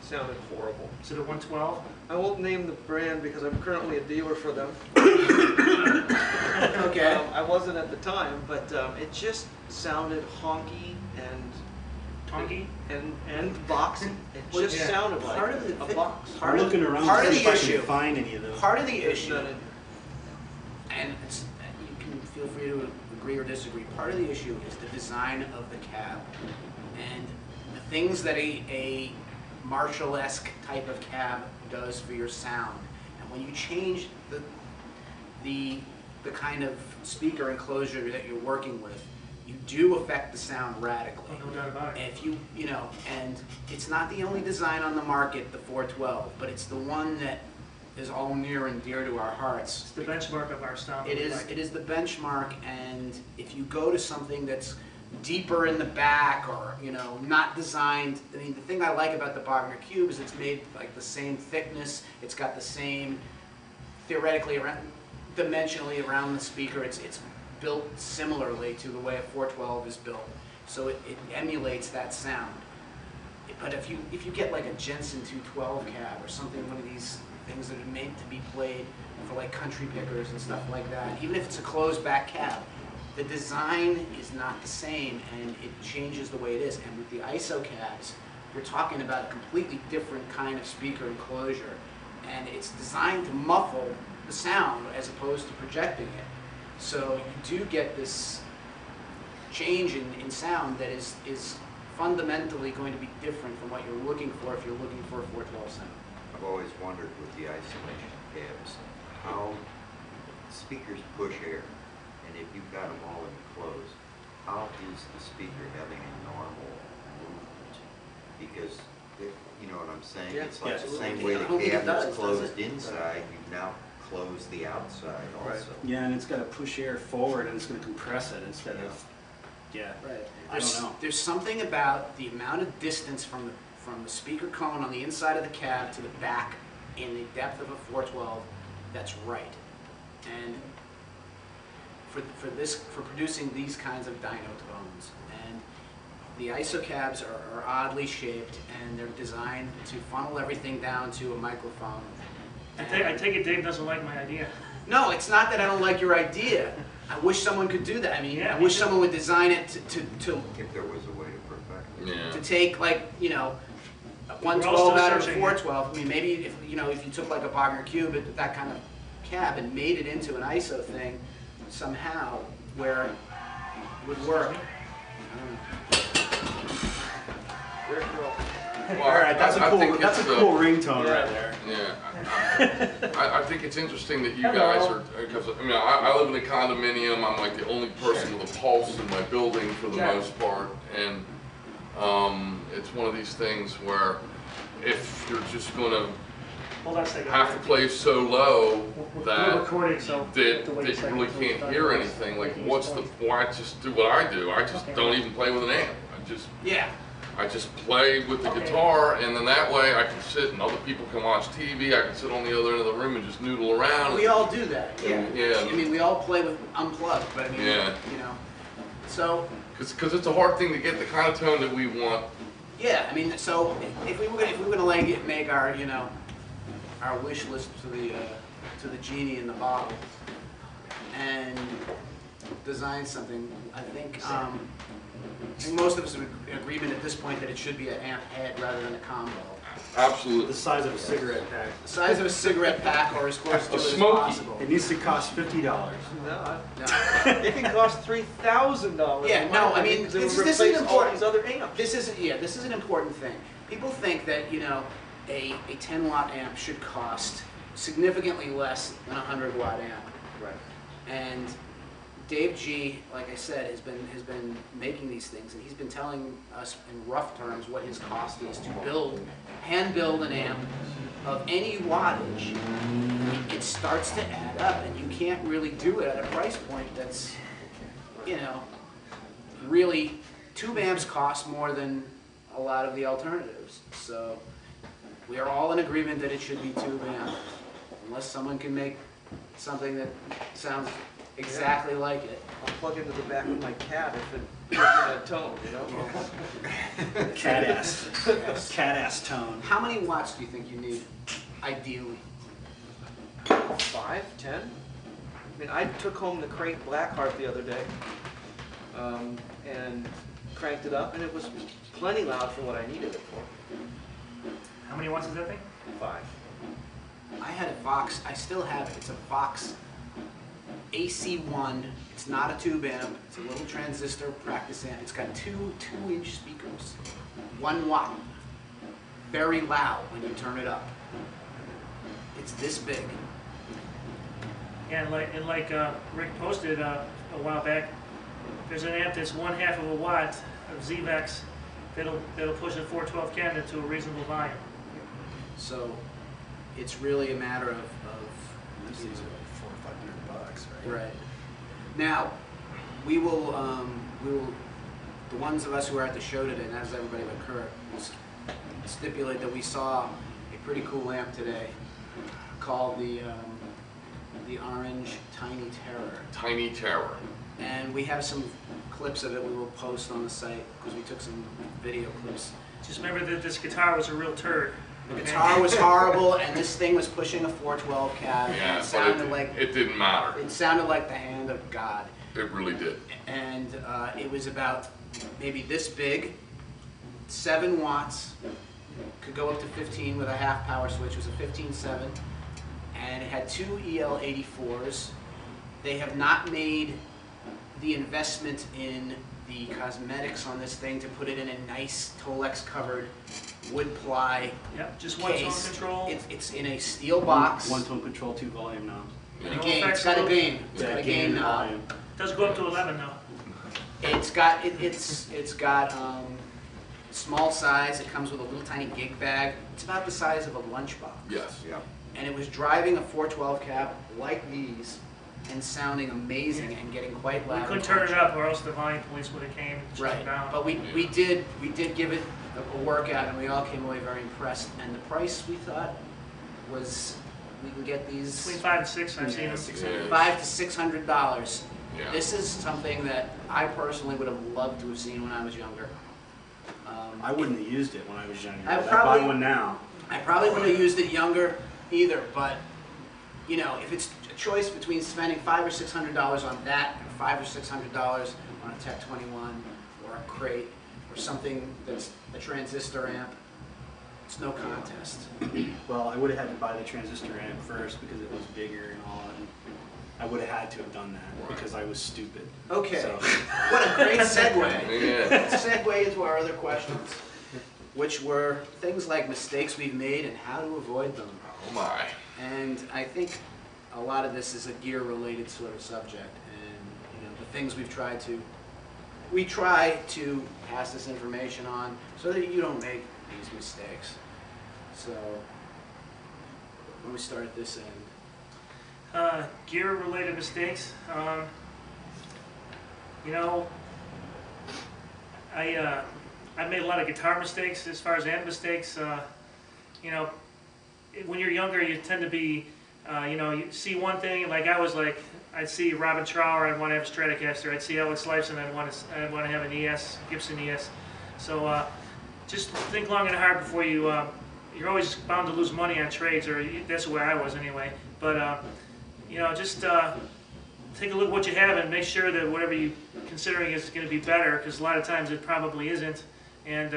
sounded horrible. Is it a 112? I won't name the brand because I'm currently a dealer for them. Okay. I wasn't at the time, but it just sounded honky and Honky? and boxy. It just sounded like part of the a box. Part I'm of, looking around part to of see the if I can issue. find any of those. Part of the issue, None in- and it's, you can feel free to agree or disagree. Part of the issue is the design of the cab and the things that a Marshall-esque type of cab does for your sound. And when you change the kind of speaker enclosure that you're working with, you do affect the sound radically. Oh, no doubt about it. If you know, and it's not the only design on the market, the 412, but it's the one that is all near and dear to our hearts. It's the benchmark of our sound. It is the benchmark, and if you go to something that's deeper in the back or, you know, not designed, I mean, the thing I like about the Wagner Cube is it's made like the same thickness, it's got the same, theoretically, dimensionally around the speaker, it's built similarly to the way a 412 is built. So it emulates that sound. But if you get like a Jensen 212 cab or something, one of these things that are made to be played for like country pickers and stuff like that, even if it's a closed back cab, the design is not the same and it changes the way it is. And with the ISO cabs, we're talking about a completely different kind of speaker enclosure. And it's designed to muffle the sound as opposed to projecting it. So you do get this change in sound that is fundamentally going to be different from what you're looking for if you're looking for a 412 sound. I've always wondered with the isolation cabs how speakers push air, and if you've got them all enclosed, how is the speaker having a normal movement? Because you know what I'm saying? Yeah. It's like the Absolutely. same way I the don't think it cabinet's does closed it? inside, you've now closed the outside Right. also. Yeah, and it's got to push air forward and it's going to compress it instead of, yeah. Right. I don't know. There's something about the amount of distance from the speaker cone on the inside of the cab to the back in the depth of a 412 that's right. And for producing these kinds of dyno tones. And the ISO cabs are oddly shaped and they're designed to funnel everything down to a microphone. I take it Dave doesn't like my idea. No, it's not that I don't like your idea. I wish someone could do that. I mean, Yeah, I wish someone would design it to If there was a way to perfect it. Yeah. to take, like, you know, a We're all 112 still out of a searching. 412. I mean, maybe if you took like a Wagner Cube, that kind of cab, and made it into an ISO thing somehow where it would work. I don't know. Very cool. Well, All right, that's a I cool think it's, cool ringtone right there. Yeah, I think it's interesting that you guys are, because I mean, I live in a condominium. I'm like the only person with a pulse in my building for the most part, and it's one of these things where if you're just going to Hold on a second. have to play so low We're that recording, so that you really can't hear anything, like what's the, why just do what I do? I just don't even play with an amp. I just play with the guitar, and then that way I can sit and other people can watch TV. I can sit on the other end of the room and just noodle around. We all do that. Yeah. Yeah. I mean, we all play with unplugged, but I mean, Yeah. you know. So, Because it's a hard thing to get the kind of tone that we want. yeah, I mean, so if we were gonna make our, you know, our wish list to the genie in the bottle and design something, I think most of us are in agreement at this point that it should be an amp head rather than a combo. Absolutely. The size of a cigarette pack. The size of a cigarette pack or as close to it as Smoky. possible. It needs to cost $50. No, No. it can cost $3,000. Yeah, no, I mean, because it this would is replace all important. these other amps. This is an important thing. People think that, you know, a 10-watt amp should cost significantly less than a 100-watt amp. Right. And Dave G, like I said, has been making these things, and he's been telling us in rough terms what his cost is to hand build an amp of any wattage. It starts to add up, and you can't really do it at a price point that's, you know, really, tube amps cost more than a lot of the alternatives. So we are all in agreement that it should be tube amp, unless someone can make something that sounds exactly like it. I'll plug into the back of my cab if it Looking at tone, you know? Cat ass. Cat ass tone. How many watts do you think you need, ideally? 5, 10? I mean, I took home the crate Blackheart the other day and cranked it up, and it was plenty loud for what I needed it for. How many watts is that thing? 5. I had a Vox, I still have it, it's a Vox AC1, it's not a tube amp, it's a little transistor practice amp. It's got two 2-inch speakers, 1 watt, very loud when you turn it up. It's this big. And like Rick posted a while back, there's an amp that's 1/2 of a watt of ZVEX that'll push a 412 cabinet to a reasonable volume. So it's really a matter of These things are like $400 or $500, right? right. Now, we will, the ones of us who are at the show today, not as everybody but Kurt, will stipulate that we saw a pretty cool amp today called the Orange Tiny Terror. Tiny Terror. And we have some clips of it we will post on the site because we took some video clips. Just remember that this guitar was a real turd. The guitar was horrible, and this thing was pushing a 412 cab. And Yeah, it sounded but like it didn't matter. it sounded like the hand of God. It really did. And it was about maybe this big, 7 watts, could go up to 15 with a half power switch. It was a 15.7, and it had 2 EL84s. They have not made the investment in the cosmetics on this thing to put it in a nice Tolex covered wood ply Yep, just one tone case. control. It's in a steel box. One tone control, 2 volume knobs. And Yeah. a gain. It's got a gain. It's got a gain knob. volume. Does go up to 11 though. It's got small size. It comes with a little tiny gig bag. It's about the size of a lunchbox. Yes. Yeah. And it was driving a 412 cab like these and sounding amazing and getting quite loud. We couldn't turn it up or else the volume police would have came and shut Right, it down. but we did give it a workout, and we all came away very impressed. And the price we thought was we can get these Between 5 and 6, I've seen them. Yeah. $500 to $600. Yeah. This is something that I personally would have loved to have seen when I was younger. I wouldn't have used it when I was younger. I I'd probably- buy one now. I probably wouldn't have used it younger either, but you know, if it's a choice between spending $500 or $600 on that and $500 or $600 on a Tech 21 or a crate or something that's a transistor amp, it's no contest. Well, I would have had to buy the transistor amp first because it was bigger and all, and I would have had to have done that Right. because I was stupid. Okay, So, what a great segue. Yeah. Let's segue into our other questions, which were things like mistakes we've made and how to avoid them. Oh my. And I think a lot of this is a gear-related sort of subject, and you know, the things we try to pass this information on so that you don't make these mistakes. So, when we start at this end, Gear-related mistakes. You know, I made a lot of guitar mistakes as far as amp mistakes. You know, when you're younger, you tend to be, you know, you see one thing, like I'd see Robin Trower, I'd want to have a Stratocaster. I'd see Alex Lifeson, I'd want to have an ES, Gibson ES. So just think long and hard before you're always bound to lose money on trades, or that's the way I was anyway. But you know, just take a look at what you have and make sure that whatever you're considering is going to be better, because a lot of times it probably isn't. And